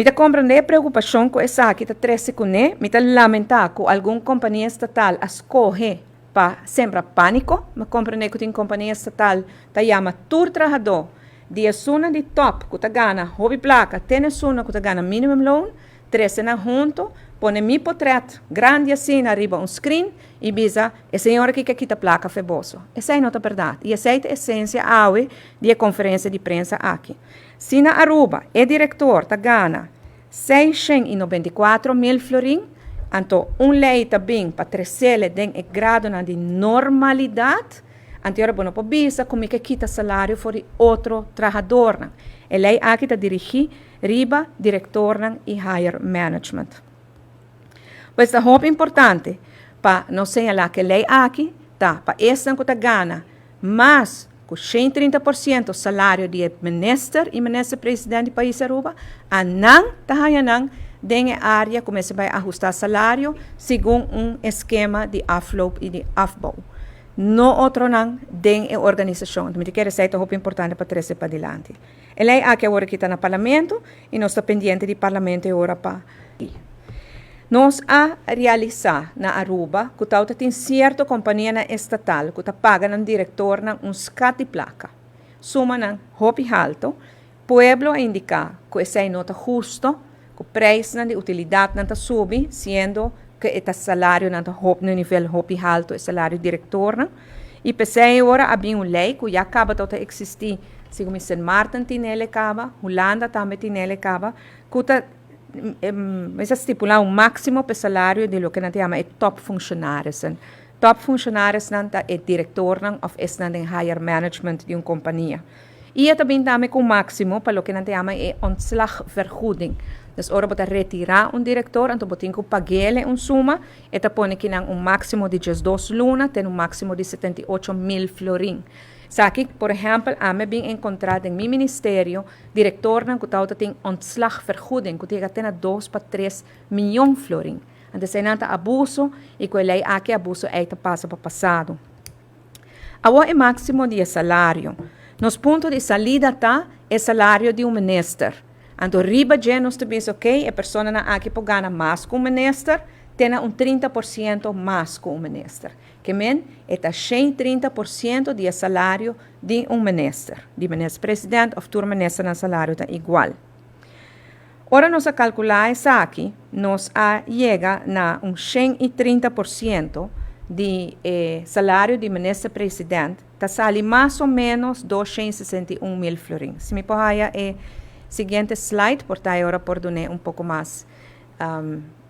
Me compreende a preocupação com essa aqui, tá 13 com né, me lamentar que alguma companhia estatal escolhe para sembrar pânico, me compreende que tem companhia estatal, tá chama tur trabalhador, dia suna de top, que tá ganha hobby placa, tem suna que tá ganha minimum loan, 13 na junto, põe mi portrait grande assim arriba um screen e bisa a senhora que quita placa feboso. Essa é a verdade. E essa é a essência da conferência de prensa aqui. Se na Aruba o diretor tá ganha 694 mil florin, então lei também para trazer den o grado de normalidade, então ora bono para bisa como que quita salário for outro trabalhador. A lei aqui está dirigida riba diretor e higher management. Pues é muito importante para não señalar que a lei aqui está para essa que ganha mais com 130% salário de ministro e ministro-presidente do país Aruba, a não está em área começa a ajustar salário segundo esquema de afloop e de afbouw. No outro não tem a organização. Então, quero dizer que é muito importante para trazer para adiante. A lei aqui agora que está no parlamento e nós estamos pendientes do parlamento agora para nós a realizar na Aruba que tem certa companhia estatal que paga no diretor scat de placa. Suma não hobby alto, pueblo indica que esse não está justo, que o preço de utilidade não está subindo, sendo que o salário não está no nível hobby alto, o salário diretor. E pensei agora havia uma lei que já acaba de existir, segundo Sint Maarten tem ele acaba, Holanda também tem ele acaba, que mas estipular máximo para o salário de lo que nós chamamos de top funcionários. Top funcionários é diretor ou é higher management de uma companhia. E também com o máximo para lo que nós chamamos de ontslagvergoeding. Dus ora bota retirar diretor, então botin que pagar suma, e põe que máximo de 2 luna, tem máximo de 78 mil florin. Aqui, por exemplo, me bem encontrado em meu ministério, diretor que tem ontslagvergoeding, que tem 2 para 3 milhões de florin. Então, se não abuso, e que lei aqui abuso passa para passado. Agora, o máximo de salário. Nos pontos de salida está o salário de ministro. Então, riba de nós também, ok, a pessoa aqui pode ganhar mais que o ministro, tem 30% mais que o ministro. Que men é 130% do salário de ministro. De ministro-presidente ou do ministro no salário está igual. Ora, nós a calcular isso aqui, nós chega a 130% de salário de ministro-presidente, está sali mais ou menos 261 mil florins. Se me pode seguinte slide, por agora por dar pouco mais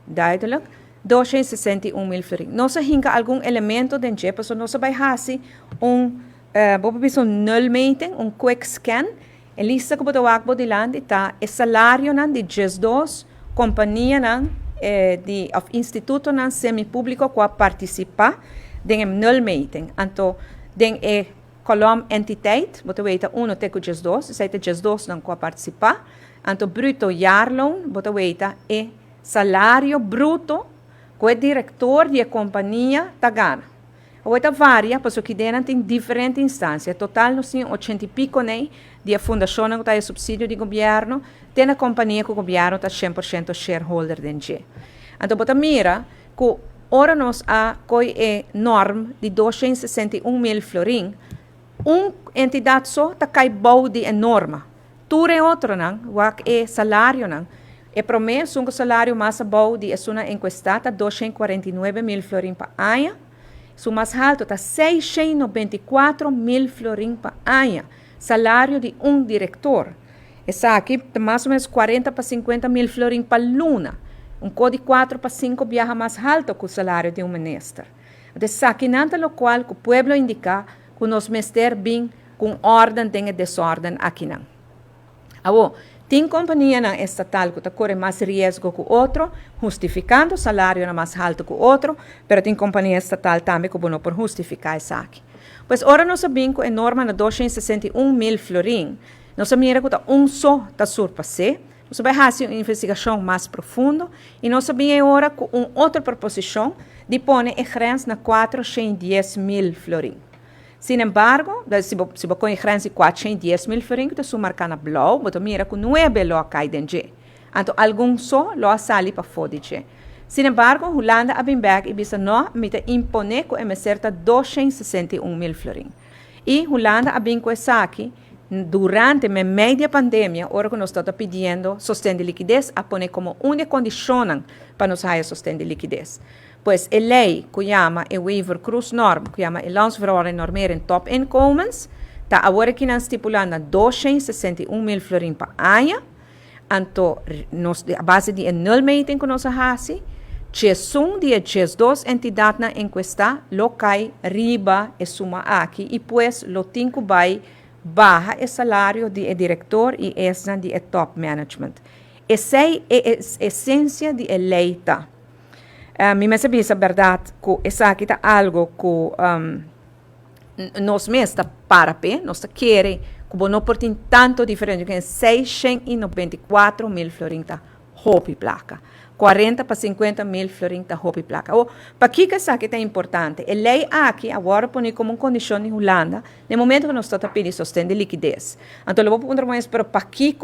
duidelijk. 261 mil florins. Nós hinka algum elemento dentro, porque nós vai fazer um nulmeting, quick scan, e lista que bodo akbo de land está o salário de 12 companhia de instituto semi-público que participa em nulmeting. Então, den column entiteit, bodo weta uno teco 12, se 12 não que participa. Então, bruto jaarloon, bodo weta salário bruto que o diretor da companhia está ganhando. Outra varia, porque tem diferentes instâncias. Total, nós temos 80 e pico de fundação que está subsídio do governo, tem a companhia que o governo está 100% shareholder dentro. Então, você mira que ora nós a norma de 261 mil florin, entidade só está caindo de norma. Tudo é outro, o salário, e promesso um salário mais bom de uma enquestada 249 mil florin por ano. O mais alto está 694 mil florin por ano. Salário de diretor. Essa aqui está mais ou menos 40 para 50 mil florin por luna. De 4 para 5 viaja mais alto que o salário de ministro. Então, aqui nada lo qual o pueblo indica que nós mester bem com ordem tem desordem aqui não. Tem companhia estatal que corre mais risco que o outro, justificando o salário mais alto que o outro, mas tem companhia estatal também que não pode justificar isso aqui. Pois, ora nós sabemos que a norma de 261 mil florin, nós sabemos que só está surpassé, nós vamos fazer uma investigação mais profunda, e nós sabemos agora que outra proposição de pôr a grenze na 410 mil florin. Sin embargo, se você põe a grenze de 410 mil florin, você marca na blauw, você mira que não é belo cai dentro. Então, alguns só lo sali para fodiche. Sin embargo, Holanda a back e bisa no mita impone com uma certa 261 mil florin. E Holanda a com essa aqui, durante a média pandemia, ora que nós estamos pedindo sostén de liquidez, a poner como única condição para nos haver sostén de liquidez. Pois a lei que chama a waiver cruise norm, que chama a landsverhoring normering top inkomens, está agora que nós estipulando 261 mil florin para ano. Então, a base de annulmeting que nós fazemos, Chesum dia ches dos entidades na encuesta lo cai riba e suma aqui e pues lo tinco vai baja o salário de diretor e essa de top management. Essa é a essência de eleita. Me percebe a verdade que essa aqui é algo que nós mesmos para pé, nós queremos que não portem tanto diferente que 694 mil florin tá hopi placa. 40 para 50 mil florin da hopi placa. Para que essa aqui é importante? A lei aqui agora põe como condição em Holanda, no momento que nós estamos pedindo sostén de liquidez. Então, eu vou perguntar mais, para que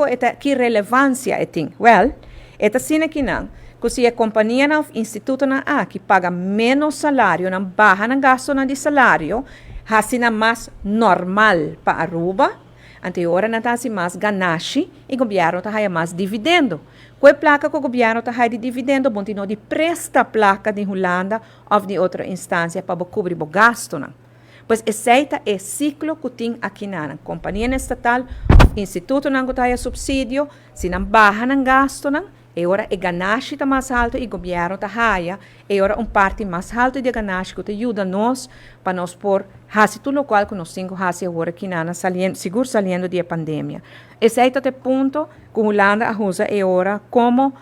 relevância tem? Well, é assim aqui não. Que se a companhia ou instituto aqui paga menos salário, não baja no gasto de salário, assim é mais normal para Aruba. Anterior não está mais ganache e o governo está mais dividendo. Qual placa que o governo está de dividendo, bom, não de presta placa de Holanda ou de outra instância para cobrir o gasto. Não. Pois esse é o ciclo que tem aqui na companhia estatal, instituto não tem subsídio, se não barra no gasto, não, e agora o ganache está mais alto e o governo está raia, e agora parte mais alta de ganache que ajuda nós para nós pôr hasi tudo o qual que nós temos hasi agora aqui na seguro saliendo da pandemia. Esse é o ponto que Holanda usa agora como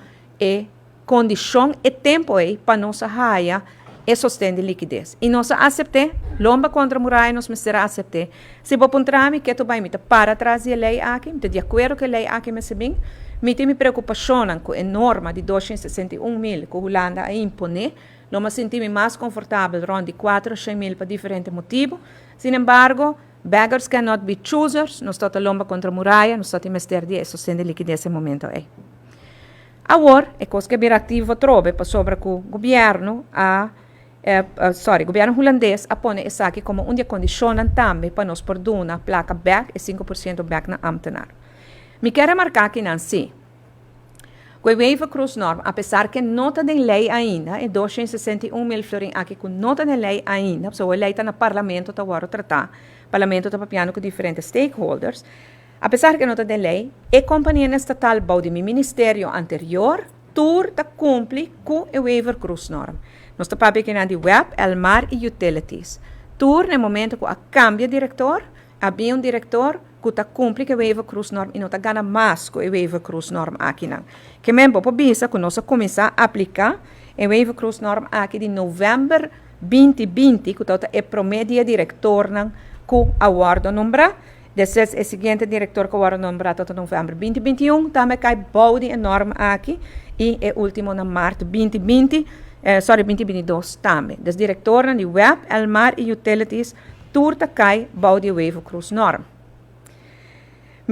condição e tempo para nossa raia e sostén de liquidez. E nós aceitamos, lomba contra muralha, nós será aceitamos. Se vou pontrami que tu vai me para trás da lei aqui, de acordo com a lei aqui, mas bem, me tem preocupação com a norma de 261 mil que a Holanda impõe, não me senti mais confortável rond de 4 a 6 mil por diferentes motivos. Sin embargo, beggars cannot be choosers, nós estamos lomba contra muralha, nós estamos ter de sostén de liquidez no momento aí. Agora, é coisa que é ativo trobe para sobre que o governo o governo holandês põe essa aqui como uma condição também para nós por uma placa back e 5% back na ambtenaar. Me quero marcar aqui não sim. O waiver cruise norm, apesar que nota de lei ainda, é 261 mil florin aqui com nota de lei ainda, so a lei está no parlamento, está agora tratar, o parlamento está papiando com diferentes stakeholders, apesar que nota de lei, a companhia estatal bau de meu ministério anterior, tur está cumpre com o waiver cruise norm. Nós estamos papiando de web, Elmar e utilities. Tur, no momento que cambia diretor, havia diretor que está cumpre com o waiver cruise norm e não está ganhando mais com o waiver cruise norm aqui não. Que mesmo para bisa que nós começar a aplicar o waiver cruise norm aqui de novembro 2020, que está o promédio diretor não que aguardo nombrar. Depois o seguinte diretor que aguardo nombrar até novembro 2021, também cai bode a norma aqui e o último na março 2022 também. Des diretor de web, Elmar e utilities, turta cai bode waiver cruise norm.